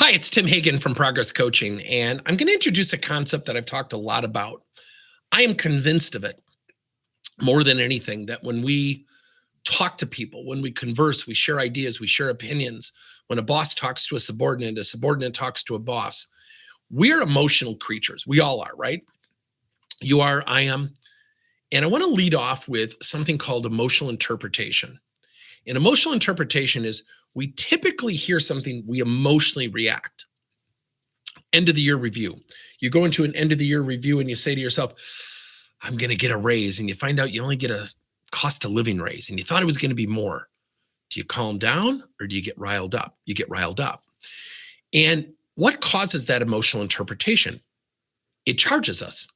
Hi, it's Tim Hagen from Progress Coaching, and I'm going to introduce a concept that I've talked a lot about. I am convinced of it more than anything that when we talk to people, when we converse, we share ideas, we share opinions. When a boss talks to a subordinate talks to a boss, we're emotional creatures. We all are, right? You are, I am. And I want to lead off with something called emotional interpretation. And emotional interpretation is we typically hear something, we emotionally react. End of the year review. You go into an end of the year review and you say to yourself, I'm going to get a raise. And you find out you only get a cost of living raise and you thought it was going to be more. Do you calm down or do you get riled up? You get riled up. And what causes that emotional interpretation? It charges us.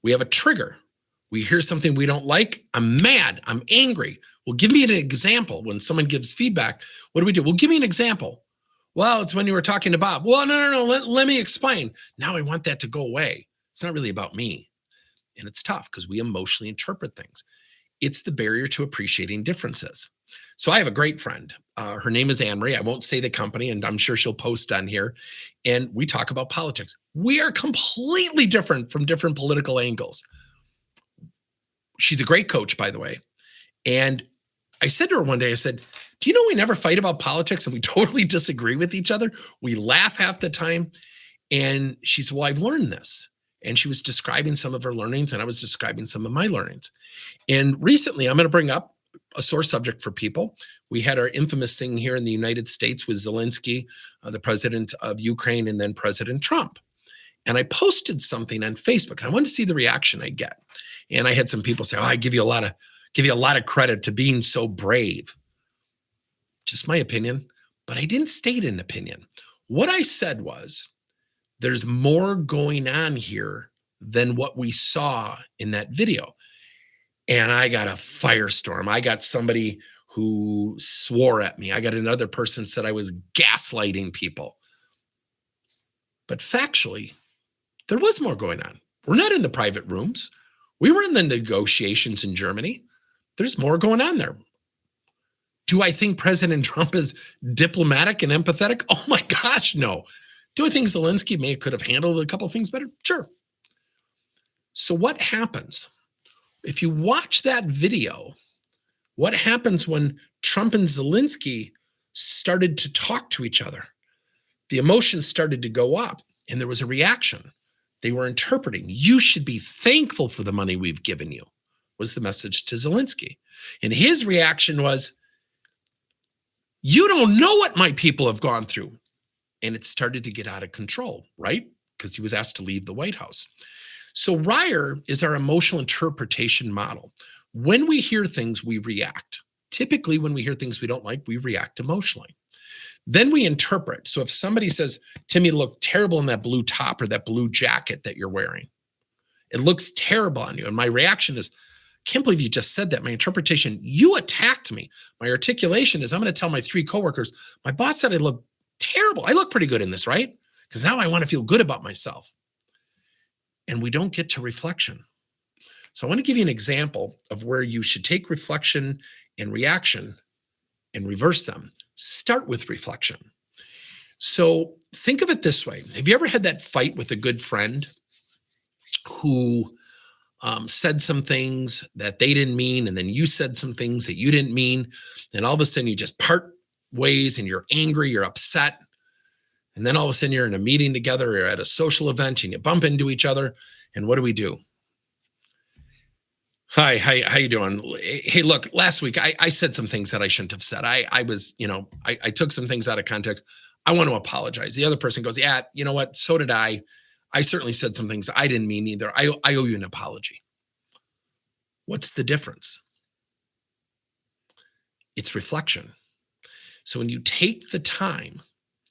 We have a trigger. We hear something we don't like. I'm mad. I'm angry. Well, give me an example. When someone gives feedback, what do? Well, give me an example. Well, it's when you were talking to Bob. Well, no. Let me explain. Now I want that to go away. It's not really about me. And it's tough because we emotionally interpret things. It's the barrier to appreciating differences. So I have a great friend. Her name is Anne-Marie. I won't say the company, and I'm sure she'll post on here. And we talk about politics. We are completely different from different political angles. She's a great coach, by the way. And I said to her one day, I said, do you know we never fight about politics and we totally disagree with each other? We laugh half the time. And she said, well, I've learned this. And she was describing some of her learnings and I was describing some of my learnings. And recently, I'm going to bring up a sore subject for people. We had our infamous thing here in the United States with Zelensky, the president of Ukraine, and then President Trump. And I posted something on Facebook and I wanted to see the reaction I get. And I had some people say, oh, I give you a lot of credit to being so brave. Just my opinion, but I didn't state an opinion. What I said was, there's more going on here than what we saw in that video. And I got a firestorm. I got somebody who swore at me. I got another person said I was gaslighting people. But factually, there was more going on. We're not in the private rooms. We were in the negotiations in Germany. There's more going on there. Do I think President Trump is diplomatic and empathetic? Oh my gosh, no. Do I think Zelensky could have handled a couple of things better? Sure. So what happens? If you watch that video, what happens when Trump and Zelensky started to talk to each other? The emotions started to go up and there was a reaction. They were interpreting, you should be thankful for the money we've given you, was the message to Zelensky. And his reaction was, you don't know what my people have gone through. And it started to get out of control, right? Because he was asked to leave the White House. So RIRE is our emotional interpretation model. When we hear things, we react. Typically, when we hear things we don't like, we react emotionally. Then we interpret. So if somebody says, Tim, you look terrible in that blue top or that blue jacket that you're wearing, it looks terrible on you. And my reaction is, can't believe you just said that. My interpretation, you attacked me. My articulation is, I'm going to tell my 3 coworkers, my boss said I look terrible. I look pretty good in this, right? Because now I want to feel good about myself. And we don't get to reflection. So I want to give you an example of where you should take reflection and reaction and reverse them. Start with reflection. So think of it this way. Have you ever had that fight with a good friend who said some things that they didn't mean, and then you said some things that you didn't mean, and all of a sudden you just part ways and you're angry, you're upset, and then all of a sudden you're in a meeting together or at a social event and you bump into each other, and what do? Hi, how you doing? Hey, look, last week I said some things that I shouldn't have said. I took some things out of context. I want to apologize. The other person goes, yeah, you know what? So did I. I certainly said some things I didn't mean either. I owe you an apology. What's the difference? It's reflection. So when you take the time,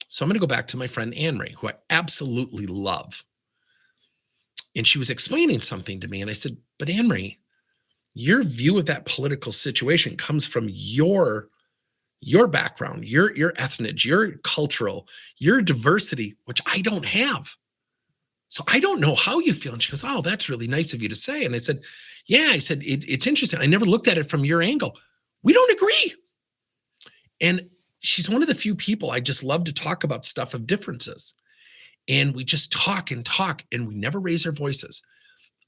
so I'm going to go back to my friend Anne-Marie, who I absolutely love. And she was explaining something to me. And I said, but Anne-Marie, your view of that political situation comes from your background, your ethnic, your cultural, your diversity, which I don't have. So I don't know how you feel. And she goes, oh, that's really nice of you to say. And I said, yeah, it's interesting. I never looked at it from your angle. We don't agree. And she's one of the few people I just love to talk about stuff of differences. And we just talk and talk, and we never raise our voices.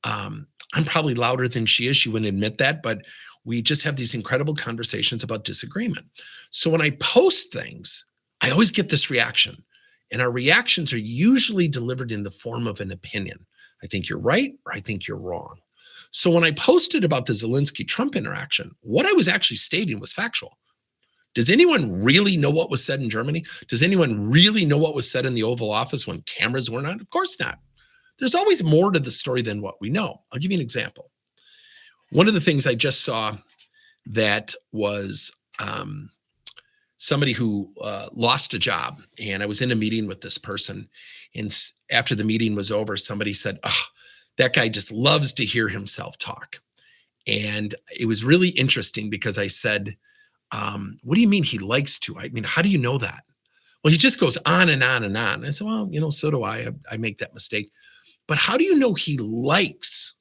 I'm probably louder than she is. She wouldn't admit that, but we just have these incredible conversations about disagreement. So when I post things, I always get this reaction. And our reactions are usually delivered in the form of an opinion. I think you're right, or I think you're wrong. So when I posted about the Zelensky-Trump interaction, what I was actually stating was factual. Does anyone really know what was said in Germany? Does anyone really know what was said in the Oval Office when cameras weren't on? Of course not. There's always more to the story than what we know. I'll give you an example. One of the things I just saw that was somebody who lost a job, and I was in a meeting with this person, and after the meeting was over, somebody said, "Oh, that guy just loves to hear himself talk." And it was really interesting because I said, what do you mean he likes to? I mean, how do you know that? Well, he just goes on and on and on. I said, well, so do I. I make that mistake. But how do you know he likes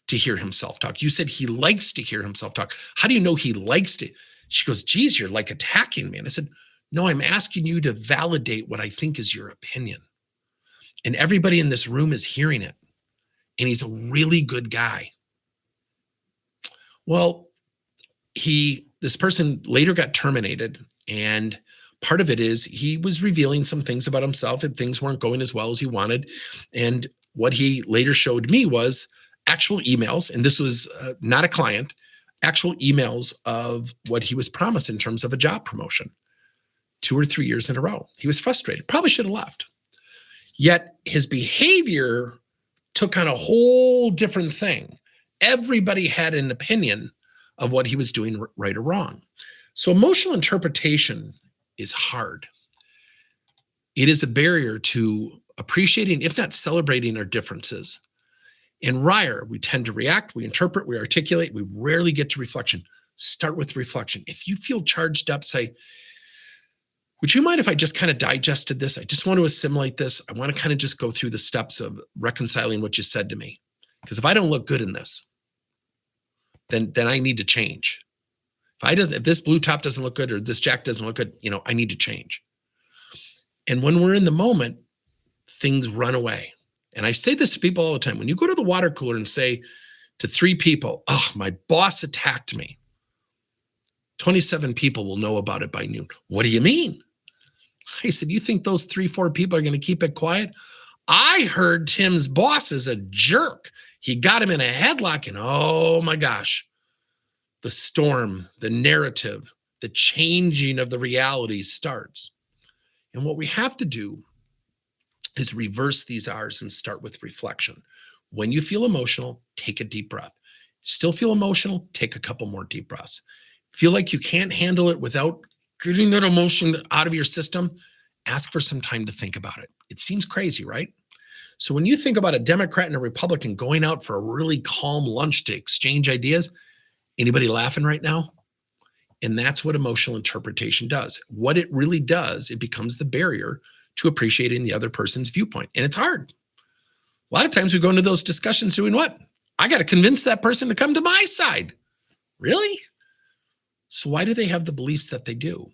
to hear himself talk? You said he likes to hear himself talk. How do you know he likes to? She goes, geez, you're like attacking me. And I said, no, I'm asking you to validate what I think is your opinion. And everybody in this room is hearing it. And he's a really good guy. Well, this person later got terminated, and part of it is he was revealing some things about himself, and things weren't going as well as he wanted. And what he later showed me was actual emails, and this was not a client, actual emails of what he was promised in terms of a job promotion 2 or 3 years in a row. He was frustrated, probably should have left. Yet his behavior took on a whole different thing. Everybody had an opinion of what he was doing right or wrong. So emotional interpretation is hard. It is a barrier to appreciating, if not celebrating, our differences. In RIRE, we tend to react, we interpret, we articulate, we rarely get to reflection. Start with reflection. If you feel charged up, say, would you mind if I just kind of digested this? I just want to assimilate this. I want to kind of just go through the steps of reconciling what you said to me. Because if I don't look good in this, then I need to change. If this blue top doesn't look good, or this jacket doesn't look good, I need to change. And when we're in the moment, things run away. And I say this to people all the time. When you go to the water cooler and say to 3 people, oh, my boss attacked me, 27 people will know about it by noon. What do you mean? I said, you think those 3-4 people are going to keep it quiet? I heard Tim's boss is a jerk. He got him in a headlock, and oh my gosh, the storm, the narrative, the changing of the reality starts. And what we have to do is reverse these R's and start with reflection. When you feel emotional, take a deep breath. Still feel emotional? Take a couple more deep breaths. Feel like you can't handle it without getting that emotion out of your system? Ask for some time to think about it. It seems crazy, right? So when you think about a Democrat and a Republican going out for a really calm lunch to exchange ideas, anybody laughing right now? And that's what emotional interpretation does. What it really does, it becomes the barrier to appreciating the other person's viewpoint. And it's hard. A lot of times we go into those discussions doing what? I got to convince that person to come to my side. Really? So why do they have the beliefs that they do?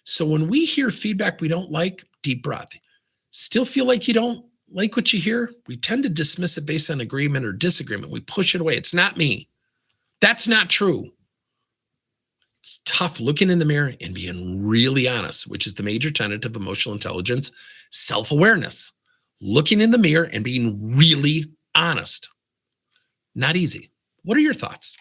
So when we hear feedback we don't like, deep breath. Still feel like you don't like what you hear? We tend to dismiss it based on agreement or disagreement. We push it away. It's not me. That's not true. It's tough looking in the mirror and being really honest, which is the major tenet of emotional intelligence, self-awareness. Looking in the mirror and being really honest. Not easy. What are your thoughts?